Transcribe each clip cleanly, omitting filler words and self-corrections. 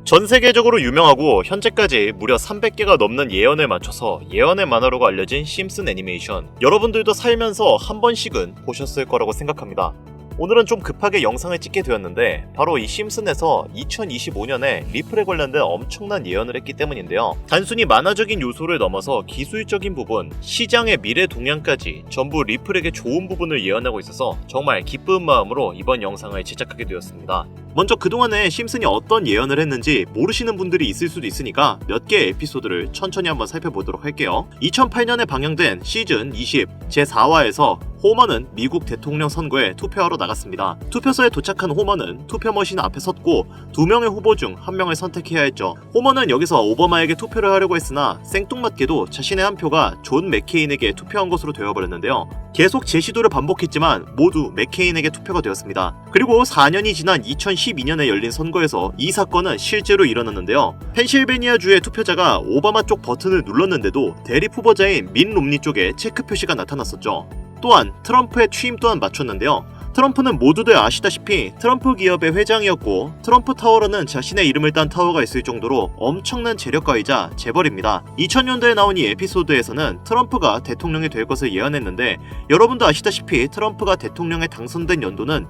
전 세계적으로 유명하고 현재까지 무려 300개가 넘는 예언을 맞춰서 예언의 만화로가 알려진 심슨 애니메이션. 여러분들도 살면서 한 번씩은 보셨을 거라고 생각합니다. 오늘은 좀 급하게 영상을 찍게 되었는데 바로 이 심슨에서 2025년에 리플에 관련된 엄청난 예언을 했기 때문인데요. 단순히 만화적인 요소를 넘어서 기술적인 부분, 시장의 미래 동향까지 전부 리플에게 좋은 부분을 예언하고 있어서 정말 기쁜 마음으로 이번 영상을 제작하게 되었습니다. 먼저 그동안에 심슨이 어떤 예언을 했는지 모르시는 분들이 있을 수도 있으니까 몇 개의 에피소드를 천천히 한번 살펴보도록 할게요. 2008년에 방영된 시즌 20 제4화에서 호머는 미국 대통령 선거에 투표하러 나갔습니다. 투표소에 도착한 호머는 투표 머신 앞에 섰고 2명의 후보 중 1명을 선택해야 했죠. 호머는 여기서 오바마에게 투표를 하려고 했으나 생뚱맞게도 자신의 한 표가 존 맥케인에게 투표한 것으로 되어버렸는데요. 계속 재시도를 반복했지만 모두 맥케인에게 투표가 되었습니다. 그리고 4년이 지난 2012년에 열린 선거에서 이 사건은 실제로 일어났는데요. 펜실베니아주의 투표자가 오바마 쪽 버튼을 눌렀는데도 대립 후보자인 민 롬니 쪽에 체크 표시가 나타났었죠. 또한 트럼프의 취임 또한 맞췄는데요. 트럼프는 모두들 아시다시피 트럼프 기업의 회장이었고 트럼프 타워라는 자신의 이름을 딴 타워가 있을 정도로 엄청난 재력가이자 재벌입니다. 2000년도에 나온 이 에피소드에서는 트럼프가 대통령이 될 것을 예언했는데 여러분도 아시다시피 트럼프가 대통령에 당선된 연도는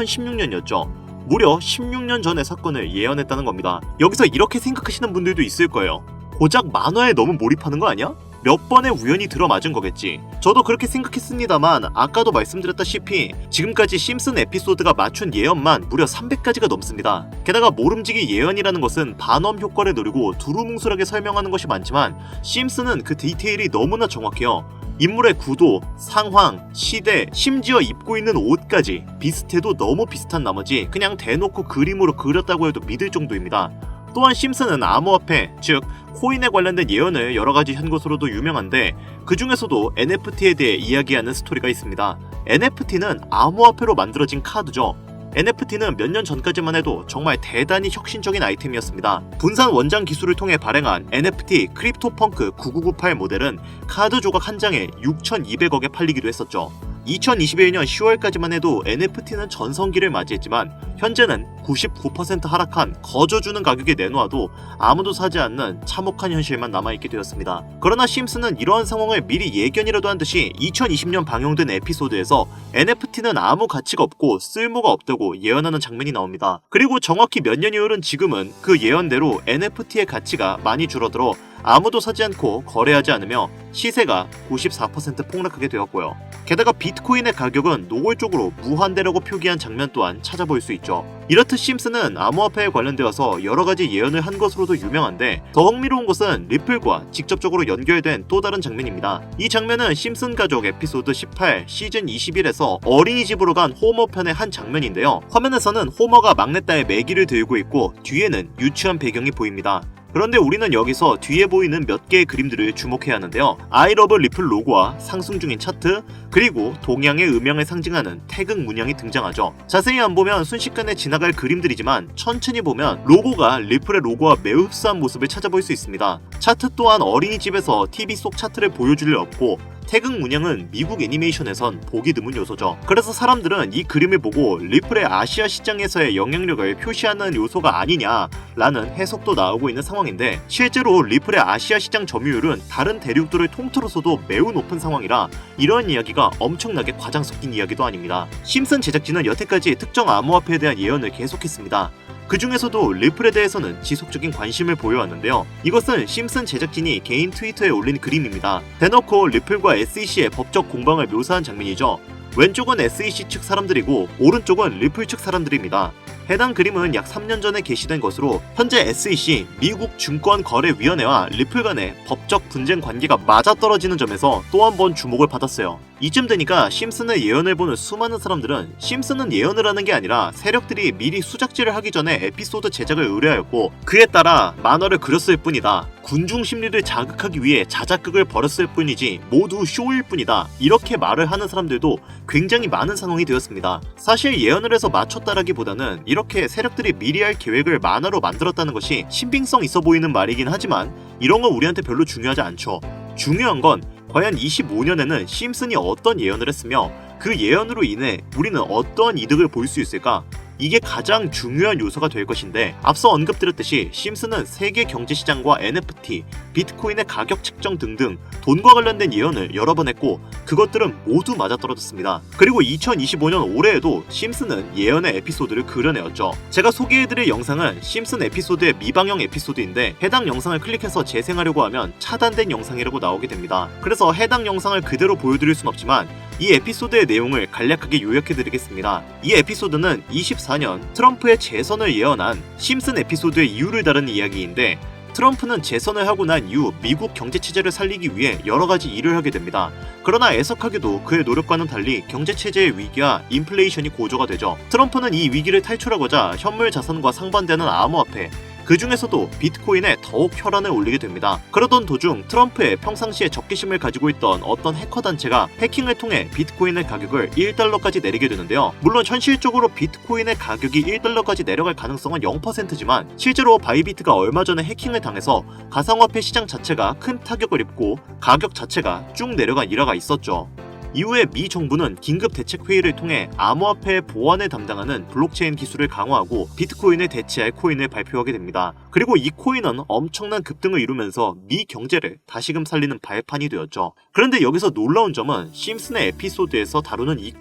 2016년이었죠. 무려 16년 전의 사건을 예언했다는 겁니다. 여기서 이렇게 생각하시는 분들도 있을 거예요. 고작 만화에 너무 몰입하는 거 아니야? 몇 번의 우연이 들어맞은 거겠지. 저도 그렇게 생각했습니다만 아까도 말씀드렸다시피 지금까지 심슨 에피소드가 맞춘 예언만 무려 300가지가 넘습니다. 게다가 모름지기 예언이라는 것은 반엄 효과를 노리고 두루뭉술하게 설명하는 것이 많지만 심슨은 그 디테일이 너무나 정확해요. 인물의 구도, 상황, 시대, 심지어 입고 있는 옷까지 비슷해도 너무 비슷한 나머지 그냥 대놓고 그림으로 그렸다고 해도 믿을 정도입니다. 또한 심슨은 암호화폐, 즉 코인에 관련된 예언을 여러가지 한 것으로도 유명한데 그 중에서도 NFT에 대해 이야기하는 스토리가 있습니다. NFT는 암호화폐로 만들어진 카드죠. NFT는 몇 년 전까지만 해도 정말 대단히 혁신적인 아이템이었습니다. 분산 원장 기술을 통해 발행한 NFT 크립토펑크 9998 모델은 카드 조각 한 장에 6,200억에 팔리기도 했었죠. 2021년 10월까지만 해도 NFT는 전성기를 맞이했지만 현재는 99% 하락한 거저주는 가격에 내놓아도 아무도 사지 않는 참혹한 현실만 남아있게 되었습니다. 그러나 심슨은 이러한 상황을 미리 예견이라도 한 듯이 2020년 방영된 에피소드에서 NFT는 아무 가치가 없고 쓸모가 없다고 예언하는 장면이 나옵니다. 그리고 정확히 몇 년이 흐른 지금은 그 예언대로 NFT의 가치가 많이 줄어들어 아무도 사지 않고 거래하지 않으며 시세가 94% 폭락하게 되었고요. 게다가 비트코인의 가격은 노골적으로 무한대라고 표기한 장면 또한 찾아볼 수 있죠. 이렇듯 심슨은 암호화폐에 관련되어서 여러가지 예언을 한 것으로도 유명한데 더 흥미로운 것은 리플과 직접적으로 연결된 또 다른 장면입니다. 이 장면은 심슨 가족 에피소드 18 시즌 21에서 어린이집으로 간 호머 편의 한 장면인데요. 화면에서는 호머가 막내딸의 매기를 들고 있고 뒤에는 유치원 배경이 보입니다. 그런데 우리는 여기서 뒤에 보이는 몇 개의 그림들을 주목해야 하는데요. I love 리플 로고와 상승 중인 차트, 그리고 동양의 음영을 상징하는 태극 문양이 등장하죠. 자세히 안 보면 순식간에 지나갈 그림들이지만 천천히 보면 로고가 리플의 로고와 매우 흡사한 모습을 찾아볼 수 있습니다. 차트 또한 어린이집에서 TV 속 차트를 보여줄 리 없고 태극 문양은 미국 애니메이션에선 보기 드문 요소죠. 그래서 사람들은 이 그림을 보고 리플의 아시아 시장에서의 영향력을 표시하는 요소가 아니냐라는 해석도 나오고 있는 상황인데 실제로 리플의 아시아 시장 점유율은 다른 대륙들을 통틀어서도 매우 높은 상황이라 이런 이야기가 엄청나게 과장 섞인 이야기도 아닙니다. 심슨 제작진은 여태까지 특정 암호화폐에 대한 예언을 계속했습니다. 그 중에서도 리플에 대해서는 지속적인 관심을 보여왔는데요. 이것은 심슨 제작진이 개인 트위터에 올린 그림입니다. 대놓고 리플과 SEC의 법적 공방을 묘사한 장면이죠. 왼쪽은 SEC 측 사람들이고 오른쪽은 리플 측 사람들입니다. 해당 그림은 약 3년 전에 게시된 것으로 현재 SEC, 미국 증권거래위원회와 리플 간의 법적 분쟁 관계가 맞아떨어지는 점에서 또 한 번 주목을 받았어요. 이쯤 되니까 심슨의 예언을 보는 수많은 사람들은 심슨은 예언을 하는 게 아니라 세력들이 미리 수작질을 하기 전에 에피소드 제작을 의뢰하였고 그에 따라 만화를 그렸을 뿐이다. 군중 심리를 자극하기 위해 자작극을 벌였을 뿐이지 모두 쇼일 뿐이다. 이렇게 말을 하는 사람들도 굉장히 많은 상황이 되었습니다. 사실 예언을 해서 맞췄다라기보다는 이렇게 세력들이 미리 할 계획을 만화로 만들었다는 것이 신빙성 있어 보이는 말이긴 하지만 이런 건 우리한테 별로 중요하지 않죠. 중요한 건 과연 25년에는 심슨이 어떤 예언을 했으며 그 예언으로 인해 우리는 어떠한 이득을 볼 수 있을까? 이게 가장 중요한 요소가 될 것인데, 앞서 언급드렸듯이 심슨은 세계 경제시장과 NFT, 비트코인의 가격 책정 등등 돈과 관련된 예언을 여러 번 했고 그것들은 모두 맞아떨어졌습니다. 그리고 2025년 올해에도 심슨은 예언의 에피소드를 그려내었죠. 제가 소개해드릴 영상은 심슨 에피소드의 미방영 에피소드인데 해당 영상을 클릭해서 재생하려고 하면 차단된 영상이라고 나오게 됩니다. 그래서 해당 영상을 그대로 보여드릴 순 없지만 이 에피소드의 내용을 간략하게 요약해드리겠습니다. 이 에피소드는 24년 트럼프의 재선을 예언한 심슨 에피소드의 이유를 다루는 이야기인데, 트럼프는 재선을 하고 난 이후 미국 경제체제를 살리기 위해 여러가지 일을 하게 됩니다. 그러나 애석하게도 그의 노력과는 달리 경제체제의 위기와 인플레이션이 고조가 되죠. 트럼프는 이 위기를 탈출하고자 현물 자산과 상반되는 암호화폐, 그 중에서도 비트코인에 더욱 혈안을 올리게 됩니다. 그러던 도중 트럼프의 평상시에 적개심을 가지고 있던 어떤 해커 단체가 해킹을 통해 비트코인의 가격을 1달러까지 내리게 되는데요. 물론 현실적으로 비트코인의 가격이 1달러까지 내려갈 가능성은 0%지만 실제로 바이비트가 얼마 전에 해킹을 당해서 가상화폐 시장 자체가 큰 타격을 입고 가격 자체가 쭉 내려간 일화가 있었죠. 이후에 미 정부는 긴급 대책 회의를 통해 암호화폐 보안을 담당하는 블록체인 기술을 강화하고 비트코인을 대체할 코인을 발표하게 됩니다. 그리고 이 코인은 엄청난 급등을 이루면서 미 경제를 다시금 살리는 발판이 되었죠. 그런데 여기서 놀라운 점은 심슨의 에피소드에서 다루는 이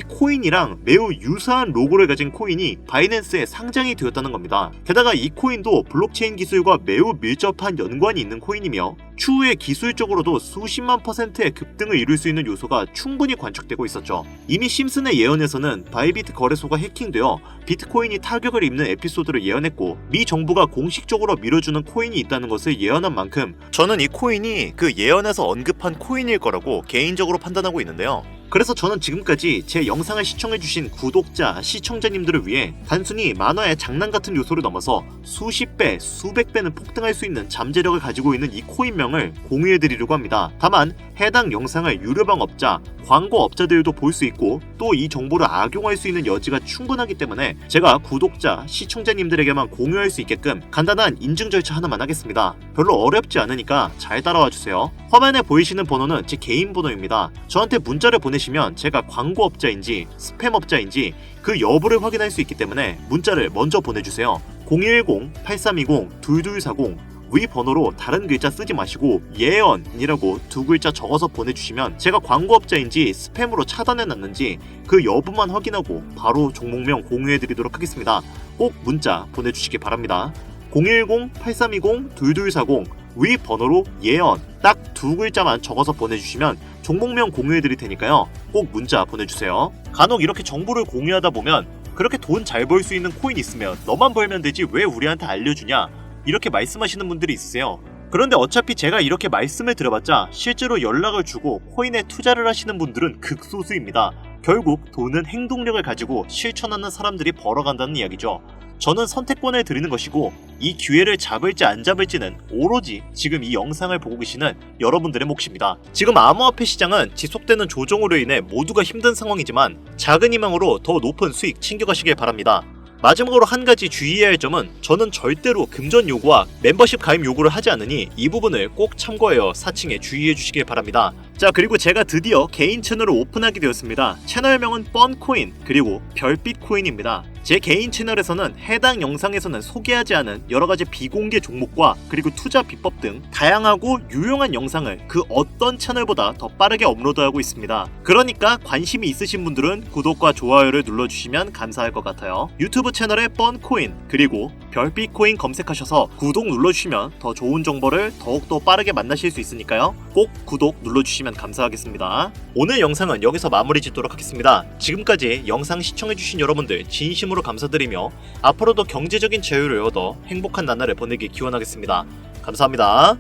코인이랑 매우 유사한 로고를 가진 코인이 바이낸스에 상장이 되었다는 겁니다. 게다가 이 코인도 블록체인 기술과 매우 밀접한 연관이 있는 코인이며 추후에 기술적으로도 수십만 %의 급등을 이룰 수 있는 요소가 충분히 관측되고 있었죠. 이미 심슨의 예언에서는 바이비트 거래소가 해킹되어 비트코인이 타격을 입는 에피소드를 예언했고 미 정부가 공식적으로 밀어주는 코인이 있다는 것을 예언한 만큼 저는 이 코인이 그 예언에서 언급한 코인일 거라고 개인적으로 판단하고 있는데요. 그래서 저는 지금까지 제 영상을 시청해주신 구독자, 시청자님들을 위해 단순히 만화의 장난 같은 요소를 넘어서 수십 배, 수백 배는 폭등할 수 있는 잠재력을 가지고 있는 이 코인명을 공유해드리려고 합니다. 다만 해당 영상을 유료방업자, 광고업자들도 볼 수 있고 또 이 정보를 악용할 수 있는 여지가 충분하기 때문에 제가 구독자, 시청자님들에게만 공유할 수 있게끔 간단한 인증 절차 하나만 하겠습니다. 별로 어렵지 않으니까 잘 따라와 주세요. 화면에 보이시는 번호는 제 개인 번호입니다. 저한테 문자를 보내시면 제가 광고업자인지 스팸업자인지 그 여부를 확인할 수 있기 때문에 문자를 먼저 보내주세요. 010-8320-2240 위 번호로 다른 글자 쓰지 마시고 예언이라고 두 글자 적어서 보내주시면 제가 광고업자인지 스팸으로 차단해놨는지 그 여부만 확인하고 바로 종목명 공유해드리도록 하겠습니다. 꼭 문자 보내주시기 바랍니다. 010-8320-2240 위 번호로 예언 딱 두 글자만 적어서 보내주시면 종목명 공유해드릴 테니까요. 꼭 문자 보내주세요. 간혹 이렇게 정보를 공유하다 보면 그렇게 돈 잘 벌 수 있는 코인 있으면 너만 벌면 되지 왜 우리한테 알려주냐 이렇게 말씀하시는 분들이 있으세요. 그런데 어차피 제가 이렇게 말씀을 들어봤자 실제로 연락을 주고 코인에 투자를 하시는 분들은 극소수입니다. 결국 돈은 행동력을 가지고 실천하는 사람들이 벌어간다는 이야기죠. 저는 선택권을 드리는 것이고 이 기회를 잡을지 안 잡을지는 오로지 지금 이 영상을 보고 계시는 여러분들의 몫입니다. 지금 암호화폐 시장은 지속되는 조정으로 인해 모두가 힘든 상황이지만 작은 희망으로 더 높은 수익 챙겨가시길 바랍니다. 마지막으로 한 가지 주의해야 할 점은 저는 절대로 금전 요구와 멤버십 가입 요구를 하지 않으니 이 부분을 꼭 참고하여 사칭에 주의해 주시길 바랍니다. 자, 그리고 제가 드디어 개인 채널을 오픈하게 되었습니다. 채널명은 뻔코인 그리고 별빛코인입니다. 제 개인 채널에서는 해당 영상에서는 소개하지 않은 여러가지 비공개 종목과 그리고 투자 비법 등 다양하고 유용한 영상을 그 어떤 채널보다 더 빠르게 업로드하고 있습니다. 그러니까 관심이 있으신 분들은 구독과 좋아요를 눌러주시면 감사할 것 같아요. 유튜브 채널에 뻔코인 그리고 별빛코인 검색하셔서 구독 눌러주시면 더 좋은 정보를 더욱더 빠르게 만나실 수 있으니까요. 꼭 구독 눌러주시면 감사하겠습니다. 오늘 영상은 여기서 마무리 짓도록 하겠습니다. 지금까지 영상 시청해주신 여러분들 진심으로 감사드리며 앞으로도 경제적인 자유를 얻어 행복한 나날을 보내길 기원하겠습니다. 감사합니다.